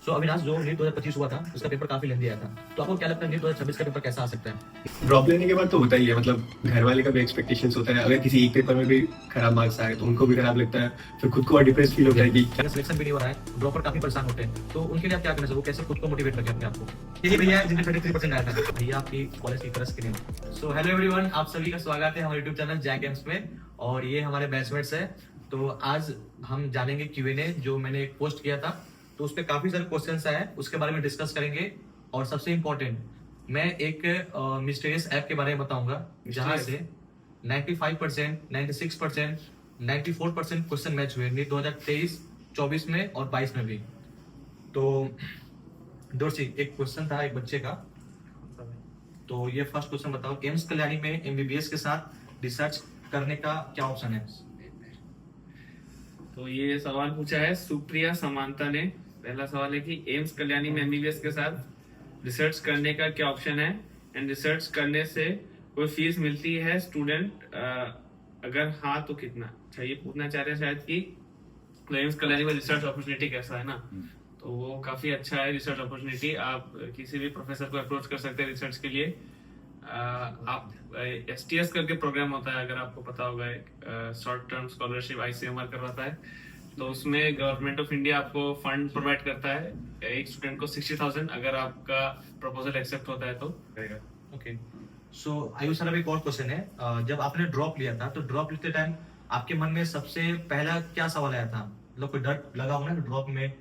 सो अविनाश, जो नीट 2025 हुआ था उसका पेपर काफी लेंदी आया था, तो आपको क्या लगता है नीट 2026 का पेपर कैसा आ सकता है? ड्रॉप लेने के बाद तो होता ही है, मतलब घर वाले का भी एक्सपेक्टेशंस होता है। अगर किसी एक पेपर में भी खराब मार्क्स आए तो उनको भी खराब लगता है, फिर खुद को और डिप्रेस फील होता है कि अगर सिलेक्शन भी नहीं हो रहा है, ड्रॉपर काफी परेशान होते हैं, तो उनके लिए आप क्या करना चाहिए? वो कैसे खुद को मोटिवेट रखें अपने आप को? यही भैया जिनके 33% आया था, भैया आपकी कॉलेज की तरफ के लिए। सो हेलो एवरीवन, आप सभी का स्वागत है हमारे यूट्यूब चैनल जैक गेम्स में, और ये हमारे बैचमेट्स है। तो आज हम जानेंगे Q&A जो मैंने एक पोस्ट किया था, तो उस पर काफी सारे क्वेश्चंस आए, उसके बारे में डिस्कस करेंगे। और सबसे इम्पोर्टेंट, मैं एक मिस्टीरियस ऐप के बारे में बताऊंगा जहां से 95%, 96%, 94% क्वेश्चन मैच हुए नीट 2023, 24 में और 22 में भी। तो दोस्ती, एक क्वेश्चन था एक बच्चे का, तो ये फर्स्ट क्वेश्चन बताओ, एम्स कल्याणी में MBBS के साथ रिसर्च करने का क्या ऑप्शन है? तो ये सवाल पूछा है सुप्रिया समांता ने। पहला सवाल है कि एम्स कल्याणी में MBBS के साथ रिसर्च करने का क्या ऑप्शन है, एंड रिसर्च करने से कोई फीस मिलती है स्टूडेंट, अगर हाँ तो कितना? अच्छा, ये पूछना चाह रहे हैं शायद कि तो एम्स कल्याणी में रिसर्च अपॉर्चुनिटी कैसा है ना। तो वो काफी अच्छा है रिसर्च अपॉर्चुनिटी। आप किसी भी प्रोफेसर को अप्रोच कर सकते हैं रिसर्च के लिए। आप STS करके प्रोग्राम होता है, अगर आपको पता होगा, एक शॉर्ट टर्म स्कॉलरशिप ICMR करवाता है। तो उसमें गवर्नमेंट ऑफ इंडिया आपको फंड प्रोवाइड करता है, एक स्टूडेंट को 60,000, अगर आपका प्रपोजल एक्सेप्ट होता है तो रहेगा। ओके, सो आयुष सर, एक और क्वेश्चन है, जब आपने ड्रॉप लिया था तो ड्रॉप लेते टाइम आपके मन में सबसे पहला क्या सवाल आया था? मतलब कोई डर लगा होगा ना ड्रॉप में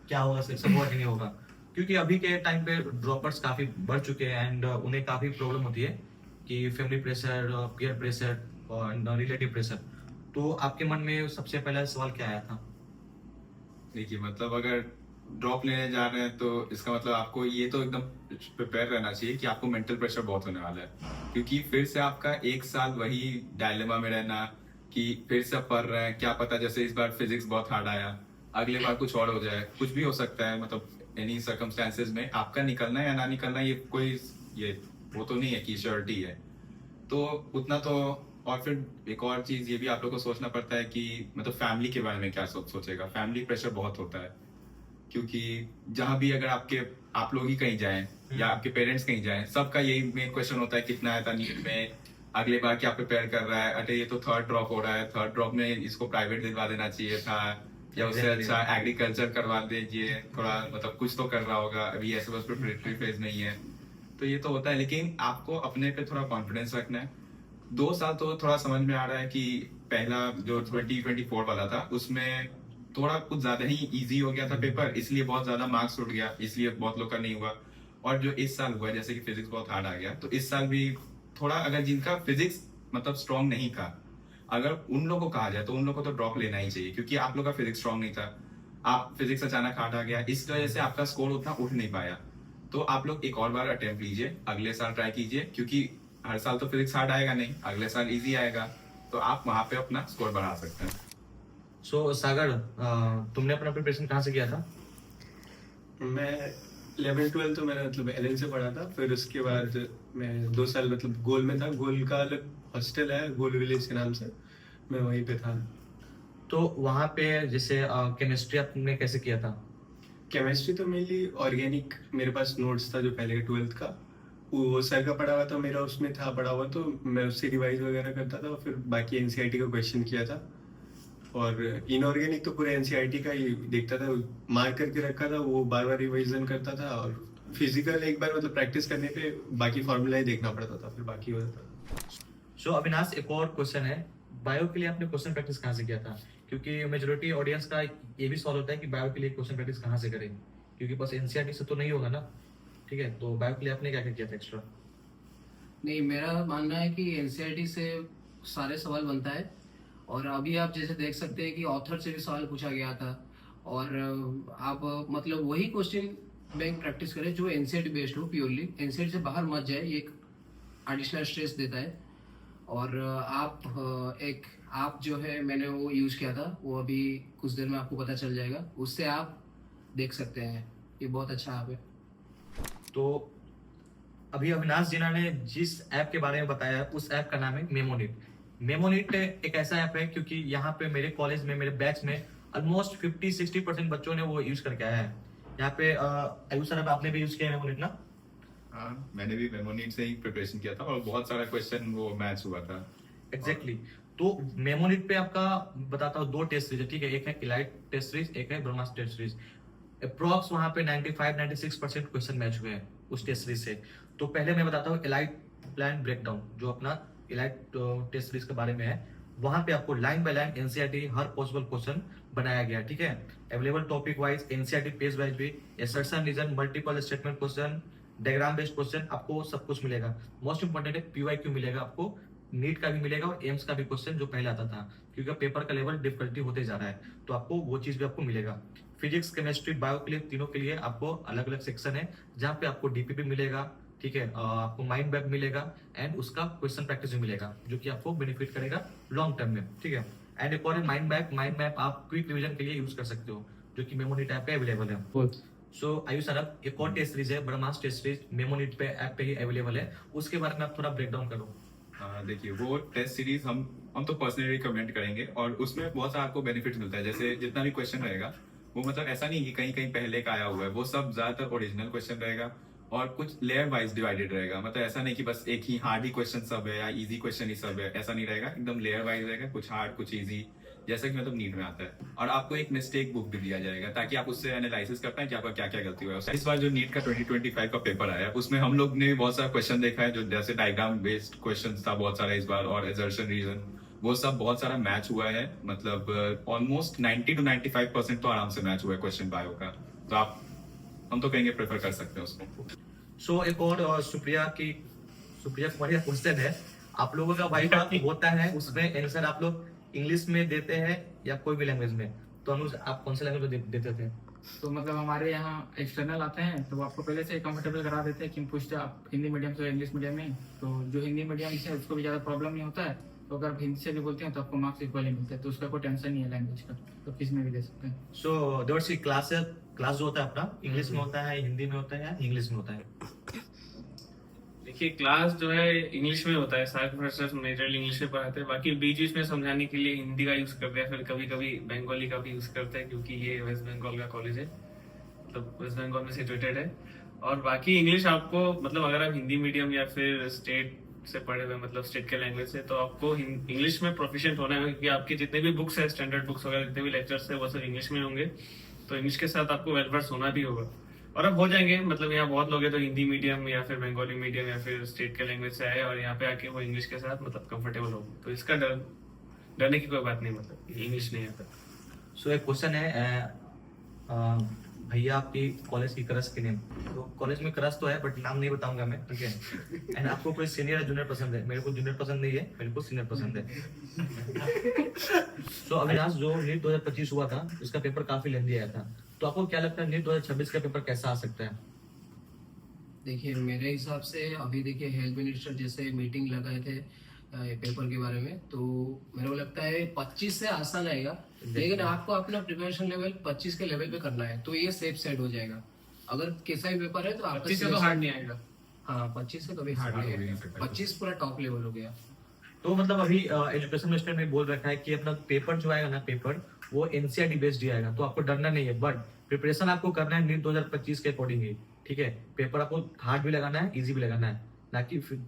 क्या होगा, सिलेक्शन होगा कि नहीं होगा? क्योंकि अभी के टाइम पे ड्रॉपर्स काफी बढ़ चुके हैं एंड उन्हें काफी प्रॉब्लम होती है कि फैमिली प्रेशर, पीयर प्रेशर और रिलेटिव प्रेशर। तो आपके मन में सबसे पहला सवाल क्या आया था? देखिए, मतलब अगर ड्रॉप लेने जा रहे हैं तो इसका मतलब आपको ये तो एकदम प्रिपेयर रहना चाहिए कि आपको मेंटल प्रेशर बहुत होने वाला है, क्योंकि फिर से आपका एक साल वही डायलेमा में रहना कि फिर से पढ़ रहे हैं, क्या पता जैसे इस बार फिजिक्स बहुत हार्ड आया, अगले बार कुछ और हो जाए, कुछ भी हो सकता है। मतलब एनी सर्कमस्टेंसेस में आपका निकलना या ना निकलना ये कोई ये वो तो नहीं है कि श्योरिटी है। तो उतना तो, और फिर एक और चीज ये भी आप लोग को सोचना पड़ता है कि मतलब फैमिली के बारे में क्या सोचेगा। फैमिली प्रेशर बहुत होता है, क्योंकि जहां भी अगर आप लोग ही कहीं जाएं या आपके पेरेंट्स कहीं जाएं, सबका यही मेन क्वेश्चन होता है कितना आया था नीट में, अगले बार क्या प्रिपेयर कर रहा है, अरे ये तो थर्ड ड्रॉप हो रहा है, थर्ड ड्रॉप में इसको प्राइवेट दिलवा देना चाहिए था, या उससे अच्छा एग्रीकल्चर करवा दीजिए, थोड़ा मतलब कुछ तो कर रहा होगा, अभी ऐसे बस प्रिपरेटरी फेज में ही है। तो ये तो होता है, लेकिन आपको अपने पे थोड़ा कॉन्फिडेंस रखना है। 2 साल तो थोड़ा समझ में आ रहा है कि पहला जो 2024 वाला था उसमें थोड़ा कुछ ज्यादा ही इजी हो गया था पेपर, इसलिए बहुत ज्यादा मार्क्स उठ गया, इसलिए बहुत लोग का नहीं हुआ। और जो इस साल हुआ, जैसे कि फिजिक्स बहुत हार्ड आ गया, तो इस साल भी थोड़ा, अगर जिनका फिजिक्स मतलब स्ट्रांग नहीं था, अगर उन लोगों को कहा जाए तो उन लोगों को तो ड्रॉप लेना ही चाहिए, क्योंकि आप लोग का फिजिक्स स्ट्रांग नहीं था, आप फिजिक्स अचानक हार्ड आ गया, इस वजह से आपका स्कोर उतना उठ नहीं पाया। तो आप लोग एक और बार अटेम्प्ट लीजिए, अगले साल ट्राई कीजिए, क्योंकि हर साल तो फिजिक्स हार्ड आएगा नहीं, अगले साल इजी आएगा, तो आप वहां पे अपना स्कोर बढ़ा सकते हैं। सो सागर, तुमने अपना प्रिपरेशन कहाँ से किया था? मैं 11th-12th तो मैंने मतलब LN से पढ़ा था। फिर उसके बाद मैं 2 साल मतलब गोल में था। गोल का अलग हॉस्टल है, गोल विलेज के नाम से, मैं वहीं पे था। तो वहां पे जैसे केमिस्ट्री आपने कैसे किया था? केमिस्ट्री तो मेनली ऑर्गेनिक, मेरे पास नोट्स था जो पहले 12th का, वो सर का पढ़ा हुआ था, मेरा उसमें था पढ़ा हुआ, तो मैं उससे रिवाइज वगैरह करता था, और फिर बाकी NCERT का क्वेश्चन किया था। और इनऑर्गेनिक तो पूरे NCERT का ही देखता था, मार्क करके रखा था, वो बार बार रिवाइजन करता था। और फिजिकल एक बार मतलब प्रैक्टिस करने पे बाकी फॉर्मूला ही देखना पड़ता था, फिर बाकी होता था। सो अविनाश, एक और क्वेश्चन है, बायो के लिए आपने क्वेश्चन प्रैक्टिस कहाँ से किया था? क्योंकि मेजोरिटी ऑडियंस का ये भी सवाल होता है कि बायो के लिए क्वेश्चन प्रैक्टिस कहाँ से करें, क्योंकि बस NCERT से तो नहीं होगा ना। ठीक है, तो बायो के लिए आपने क्या क्या किया था एक्स्ट्रा? नहीं, मेरा मानना है कि NCERT से सारे सवाल बनता है, और अभी आप जैसे देख सकते हैं कि ऑथर से भी सवाल पूछा गया था, और आप मतलब वही क्वेश्चन बैंक प्रैक्टिस करें जो NCERT बेस्ड हो, प्योरली NCERT से बाहर मत जाए, ये एक एडिशनल स्ट्रेस देता है। और आप जो है, मैंने वो यूज़ किया था, वो अभी कुछ देर में आपको पता चल जाएगा, उससे आप देख सकते हैं, ये बहुत अच्छा ऐप है। तो अभी अविनाश जी ने जिस ऐप के बारे में बताया उस ऐप का नाम है मेमोनिट। मेमोनिट एक ऐसा ऐप है, क्योंकि यहाँ पे मेरे कॉलेज में, मेरे बैच में ऑलमोस्ट 50-60% बच्चों ने वो यूज करके आया है। यहाँ पे आयुष सर, अब आपने भी यूज किया है मेमोनेट ना? हाँ, मैंने भी मेमोनीट से ही प्रिपरेशन किया था और बहुत सारा क्वेश्चन वो मैच हुआ था। एग्जैक्टली तो मेमोनिट पे आपका बताता हूँ, दो टेस्ट सीरीज है, ठीक है? एक है इलाइट टेस्ट सीरीज, एक है ब्रह्मास्त्र टेस्ट सीरीज। अप्रॉक्स वहां पे 95-96% क्वेश्चन मैच हुए हैं उस टेस्ट सीरीज से। तो पहले मैं बताता हूँ इलाइट प्लान ब्रेकडाउन, जो अपना इलाइट टेस्ट सीरीज के बारे में है। वहां पे आपको लाइन बाय लाइन एनसीईआरटी हर पॉसिबल क्वेश्चन बनाया गया, ठीक है? Available topic wise NCERT page wise भी, assertion reason, multiple statement question, diagram based question, आपको सब कुछ मिलेगा। मोस्ट इंपॉर्टेंट है पीवाईक्यू मिलेगा आपको, नीट का भी मिलेगा और एम्स का भी क्वेश्चन जो पहले आता था, क्योंकि पेपर का लेवल डिफिकल्टी होते जा रहा है, तो आपको वो चीज भी आपको मिलेगा। फिजिक्स, केमिस्ट्री, बायो के लिए, तीनों के लिए आपको अलग अलग सेक्शन है, जहाँ पे आपको डीपीपी मिलेगा, ठीक है? आपको माइंड मैप मिलेगा एंड उसका क्वेश्चन प्रैक्टिस भी मिलेगा, जो कि आपको बेनिफिट करेगा लॉन्ग टर्म में, ठीक है? एंड एक और है माइंड मैप। माइंड मैप आप क्विक रिवीजन के लिए यूज कर सकते हो, जो कि मेमोनीट ऐप पे अवेलेबल है। सो आयुष सर, अब एक और टेस्ट सीरीज है ब्रह्मास्त्र टेस्ट सीरीज, मेमोनीट पे ऐप पे ही अवेलेबल है, उसके बारे में आप थोड़ा ब्रेक डाउन करो। देखिए, वो टेस्ट सीरीज हम तो पर्सनली रिकमेंड करेंगे और उसमें बहुत सारा आपको बेनिफिट मिलता है। जैसे जितना भी क्वेश्चन रहेगा वो मतलब ऐसा नहीं कि कहीं कहीं पहले का आया हुआ है, वो सब ज्यादातर ओरिजिनल क्वेश्चन रहेगा और कुछ लेयर वाइज डिवाइडेड रहेगा। मतलब ऐसा नहीं कि बस एक ही हार्ड ही क्वेश्चन सब है या इजी क्वेश्चन ही सब है, ऐसा नहीं रहेगा। एकदम लेयर वाइज रहेगा, कुछ हार्ड कुछ इजी, जैसा कि मतलब नीट में आता है। और आपको एक मिस्टेक बुक भी दिया जाएगा ताकि आप उससे एनालिसिस कर पाए कि आपका क्या क्या गलती हुआ है। इस बार जो नीट का 2025 का पेपर आया है उसमें हम लोग ने भी बहुत सारा क्वेश्चन देखा है, जो जैसे डायग्राम बेस्ड क्वेश्चन था बहुत सारा इस बार, और असर्शन रीजन, वो सब बहुत सारा मैच हुआ है। मतलब ऑलमोस्ट 90 to 95% तो आराम से मैच हुआ है क्वेश्चन बायो का। तो आप, हम तो कहेंगे प्रेफर कर सकते हैं उसको। सो एक और सुप्रिया कुमारी का क्वेश्चन है, आप लोगों का वाइवा होता है, उसमें आंसर आप लोग इंग्लिश में देते हैं या कोई भी लैंग्वेज में? तो अनुज, आप कौन से लैंग्वेज में देते थे? तो मतलब हमारे यहाँ एक्सटर्नल आते हैं तो वो आपको पहले से कंफर्टेबल करा देते हैं कि पूछते आप हिंदी मीडियम से इंग्लिश मीडियम में। तो जो हिंदी मीडियम से उसको भी ज़्यादा प्रॉब्लम नहीं होता है, तो अगर आप हिंदी से भी बोलते हैं तो आपको मार्क्स इक्वल ही मिलते हैं, तो उसका कोई टेंशन नहीं है लैंग्वेज का, तो किस में भी दे सकते हैं। सो देवर्सी, क्लास जो होता है अपना इंग्लिश में होता है, हिंदी में होता है या इंग्लिश में होता है? देखिए, क्लास जो है इंग्लिश में होता है, सारे प्रोफेसर मेजरली इंग्लिश में पढ़ाते हैं, बाकी बीच बीच में समझाने के लिए हिंदी का यूज करते हैं, फिर कभी कभी बंगाली का भी यूज करते हैं, क्योंकि ये वेस्ट बंगाल का कॉलेज है, मतलब वेस्ट बंगाल में सिचुएटेड है। और बाकी इंग्लिश आपको, मतलब अगर आप हिंदी मीडियम या फिर स्टेट से पढ़े हुए, मतलब स्टेट के लैंग्वेज से, तो आपको इंग्लिश में प्रोफिशिएंट होना है, क्योंकि आपके जितने भी बुक्स है, स्टैंडर्ड बुक्स वगैरह जितने भी लेक्चर्स है, वो सब इंग्लिश में होंगे। तो इंग्लिश के साथ आपको वेल वर्स होना भी होगा, और अब हो जाएंगे। मतलब यहाँ बहुत लोग हैं तो हिंदी मीडियम या फिर बंगाली मीडियम या फिर स्टेट के लैंग्वेज से आए और यहाँ पे आके वो इंग्लिश के साथ मतलब कंफर्टेबल हो, तो इसका डरने की कोई बात नहीं, मतलब इंग्लिश नहीं आता। सो एक क्वेश्चन है, भैया आपकी कॉलेज की क्रश की नेम? तो कॉलेज में क्रश तो है बट नाम नहीं बताऊंगा मैं, ठीक है? एंड आपको कोई सीनियर या जूनियर पसंद है? मेरे को जूनियर पसंद नहीं है, मेरे को सीनियर पसंद है। सो अविनाश, जो नीट 2025 हुआ था उसका पेपर काफी लेंदी आया था, तो आपको क्या लगता है नीट 2026 का पेपर कैसा आ सकता है? देखिए मेरे हिसाब से अभी देखिए हेल्थ मिनिस्टर जैसे मीटिंग लगाए थे पेपर के बारे में, तो मेरे को लगता है 25 से आसान आएगा, लेकिन आपको अपना प्रिपरेशन लेवल 25 के लेवल पे करना है, तो ये सेफ साइड हो जाएगा। अगर कैसा भी पेपर है तो आपका 25 से तो हार्ड नहीं आएगा। हाँ 25 से कभी हार्ड नहीं आएगा, 25 पूरा टॉप लेवल हो गया। तो मतलब अभी एजुकेशन मिनिस्टर ने बोल रखा है कि अपना पेपर जो आएगा ना, पेपर वो एनसीईआरटी बेस्ड ही आएगा, तो आपको डरना नहीं है, बट प्रिपरेशन आपको करना है नीट 2025 के अकॉर्डिंग ही, ठीक है? पेपर आपको हार्ड भी लगाना है, इजी भी लगाना है,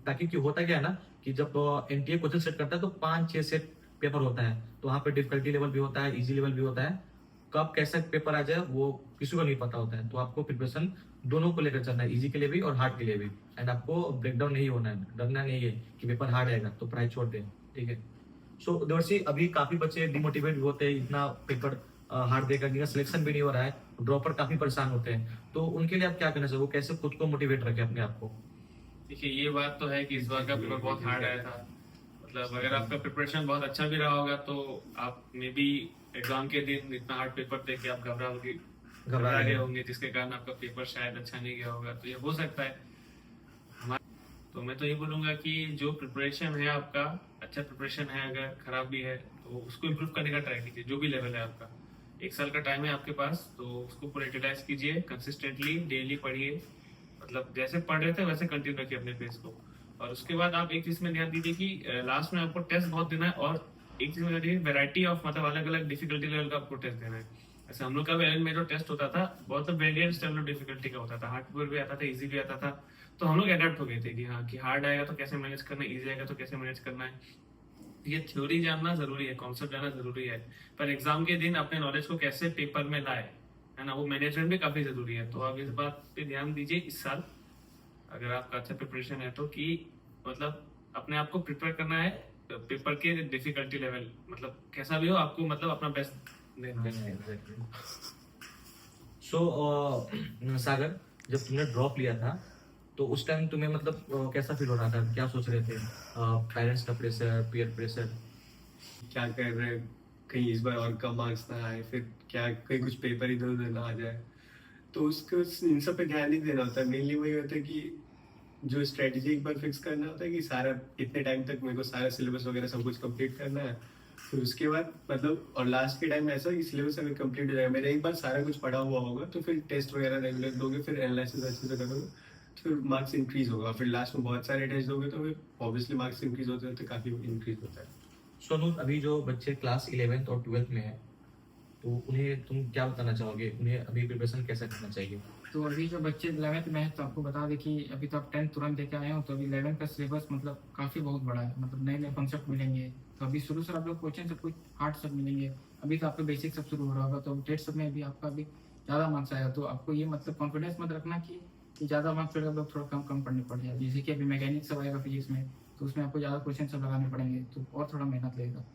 ताकि क्यों होता क्या है ना कि जब एनटीए क्वेश्चन सेट करता है तो 5-6 सेट पेपर होता है, तो वहाँ पे डिफिकल्टी लेवल भी होता है, इजी लेवल भी होता है, कब कैसा पेपर आ जाए वो किसी को नहीं पता होता है। तो आपको प्रिपरेशन दोनों को लेकर चलना है, इजी के लिए भी और हार्ड के लिए भी, एंड आपको ब्रेकडाउन नहीं होना है, डरना नहीं है कि पेपर हार्ड आएगा तो पढ़ाई छोड़ दें, ठीक है? सो देवर्सी, अभी काफी बच्चे डिमोटिवेट भी होते हैं, इतना पेपर हार्ड देकर जिनका सिलेक्शन भी नहीं हो रहा है, ड्रॉपर काफी परेशान होते हैं, तो उनके लिए आप क्या करना चाहिए? वो कैसे खुद को मोटिवेट रखें अपने आप को? देखिए, ये बात तो है कि इस बार का पेपर बहुत हार्ड आया था। मतलब अगर आपका प्रिपरेशन बहुत अच्छा भी रहा होगा तो आप मे बी एग्जाम के दिन इतना हार्ड पेपर दे के आप घबरा गए होंगे, जिसके कारण आपका पेपर शायद अच्छा नहीं गया होगा, तो ये हो सकता है। तो मैं तो ये बोलूंगा कि जो प्रिपरेशन है आपका, अच्छा प्रिपरेशन है, अगर खराब भी है तो उसको इम्प्रूव करने का ट्राई कीजिए, जो भी लेवल है आपका। 1 साल का टाइम है आपके पास, तो उसको पूरा यूटिलाइज कीजिए, कंसिस्टेंटली डेली पढ़िए, मतलब जैसे पढ़ रहे थे वैसे कंटिन्यू रखिए अपने पेस को। और उसके बाद आप एक चीज में ध्यान दीजिए कि लास्ट में आपको टेस्ट बहुत देना है, और एक चीज में ध्यान दीजिए वैरायटी ऑफ, मतलब अलग अलग डिफिकल्टी लेवल का आपको टेस्ट देना है। ऐसे हम लोग का 11 में जो टेस्ट होता था बहुत वेरिएंट लेवल ऑफ डिफिकल्टी का होता था, हार्ड भी आता था, इजी भी आता था। तो हम लोग अडेप्ट हो गए थे कि हाँ कि हार्ड आएगा तो कैसे मैनेज करना है, इजी आएगा तो कैसे मैनेज करना है। ये थ्योरी जानना जरूरी है, कॉन्सेप्ट जानना जरूरी है, पर एग्जाम के दिन अपने नॉलेज को कैसे पेपर में लाए, है ना, वो मैनेजमेंट भी काफी जरूरी है। तो आप इस बात पे ध्यान दीजिए इस साल, अगर आपका अच्छा प्रिपरेशन है तो, कि मतलब अपने आप को प्रिपेयर करना है पेपर के डिफिकल्टी लेवल, मतलब कैसा भी हो आपको मतलब अपना बेस्ट देना है। सो सागर, जब तुमने ड्रॉप लिया था तो उस टाइम तुम्हें मतलब कैसा फील हो रहा था, क्या सोच रहे थे? पेरेंट्स का प्रेशर, पीयर प्रेशर? क्या कर रहे हैं, कहीं इस बार और कम मार्क्स ना आए, फिर क्या कहीं कुछ पेपर इधर उधर ना आ जाए, तो उसको इन सब पे ध्यान नहीं देना होता। मेनली वही होता है कि जो स्ट्रेटजी एक बार फिक्स करना होता है कि सारा इतने टाइम तक मेरे को सारा सिलेबस वगैरह सब कुछ कंप्लीट करना है, फिर उसके बाद मतलब, और लास्ट के टाइम ऐसा कि सिलेबस अगर कंप्लीट हो जाएगा, मेरा एक बार सारा कुछ पढ़ा हुआ होगा, तो फिर टेस्ट वगैरह रेगुलर दोगे, फिर एनालिसिस अच्छे से करोगे, तो फिर मार्क्स इंक्रीज होगा। फिर लास्ट में बहुत सारे टेस्ट दोगे तो फिर ऑब्वियसली मार्क्स इंक्रीज होते हैं, तो काफी इंक्रीज होता है। सोनू, अभी जो बच्चे क्लास 11th और 12th में है तो उन्हें तुम क्या बताना चाहोगे, उन्हें अभी प्रिपरेशन कैसा करना चाहिए? तो अभी जो बच्चे 11th में है तो आपको बता दें कि अभी तो आप 10th तुरंत देके आए हो, तो अभी 11th का सिलेबस मतलब काफ़ी बहुत बड़ा है, मतलब नए नए कॉन्सेप्ट मिलेंगे। तो अभी शुरू से आप लोग क्वेश्चन सब कुछ हार्ड सब मिलेंगे। अभी तो आपका बेसिक सब शुरू हो रहा होगा, तो टेट सब में भी आपका अभी ज़्यादा मार्क्स आएगा। तो आपको ये मतलब कॉन्फिडेंस मत रखना कि ज़्यादा मार्क्स पड़ेगा तो थोड़ा कम पढ़ने पड़ जाए। जैसे कि अभी मैकेनिक्स सब आएगा फिजिक्स में, तो उसमें आपको ज़्यादा क्वेश्चन सब लगाने पड़ेंगे, तो और थोड़ा मेहनत लगेगा।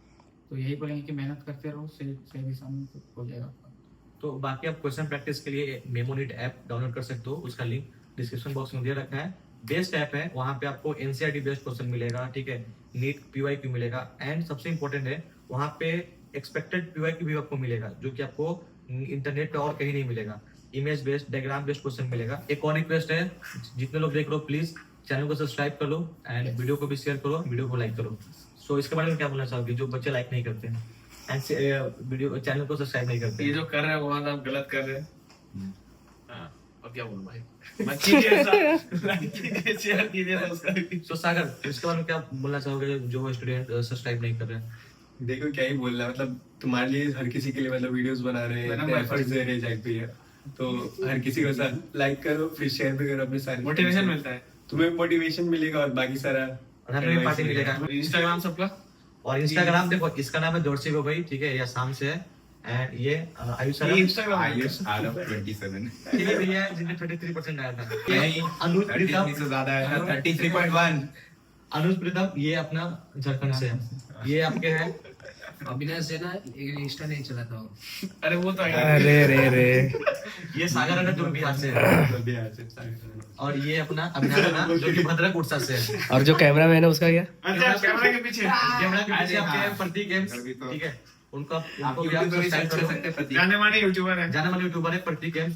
तो यही बोलेंगे कि मेहनत करते रहो, सही दिशा में तो हो जाएगा आपका। तो बाकी आप क्वेश्चन प्रैक्टिस के लिए मेमोनीट ऐप डाउनलोड कर सकते हो, उसका लिंक डिस्क्रिप्शन बॉक्स में दे रखा है। बेस्ट ऐप है, वहाँ पे आपको एनसीईआरटी बेस्ड क्वेश्चन मिलेगा, ठीक है, नीट पीवाईक्यू मिलेगा, एंड सबसे इंपॉर्टेंट है वहाँ पे एक्सपेक्टेड पीवाईक्यू भी आपको मिलेगा, जो कि आपको इंटरनेट पे और कहीं नहीं मिलेगा। Image based, diagram based question मिलेगा। एक और रिक्वेस्ट है, जितने लोग देख रहे हो प्लीज चैनल को सब्सक्राइब कर लो एंड वीडियो को भी शेयर करो, वीडियो को लाइक करो। सो इसके बारे में क्या बोलना चाहोगे, जो बच्चे लाइक नहीं करते हैं एंड वीडियो चैनल को सब्सक्राइब नहीं करते ये हैं? जो कर रहे हैं वो आप गलत कर रहे हैं। हाँ, अब क्या बोलूं भाई, मत कीजिए ऐसा, लाइक कीजिए, शेयर कीजिए, सब्सक्राइब। तो सागर, इसके बारे में क्या बोलना चाहोगे, जो स्टूडेंट सब्सक्राइब नहीं कर रहे हैं? देखो क्या ही बोलना है, मतलब तुम्हारे लिए हर किसी के लिए मतलब वीडियोस बना रहे हैं, इतने एफर्ट्स दे रहे हैं जैक भी है, तो हर किसी को साथ लाइक करो, फिर शेयर भी करो अपने सारे, मोटिवेशन मिलता है, तुम्हें मोटिवेशन मिलेगा और बाकी सारा और हमें भी पार्टी मिलेगा। इंस्टाग्राम सबका, और इंस्टाग्राम देखो, इसका नाम है जोरसी को भाई, ठीक है, ये आसाम से है, एंड ये आयुष ये इंस्टाग्राम आयुष आरव 27 ये भैया है जिनके 33% आया था। नहीं, अनुज 33 प्रीतम, से ज्यादा है ना, 33.1। अनुज प्रीतम ये अपना झारखंड से है। ये आपके हैं अविनाश से ना इंस्टा नहीं चलाता हूँ। अरे वो तो ये सागर है जो बिहार से है, बिहार से सारे। और ये अपना अभिनंदन जो कि भद्रक उड़सा से है। और जो कैमरामैन है उसका क्या? अच्छा कैमरा के पीछे कैमरा के पीछे अरे आपके हाँ। प्रतीक गेम्स, अभी तो- ठीक है, उनको आप भी आप यूट्यूब पे भी सब्सक्राइब सर्च कर करो। सकते हैं प्रतीक। जाने माने यूट्यूबर है। जाने वाले यूट्यूबर है प्रतीक गेम्स।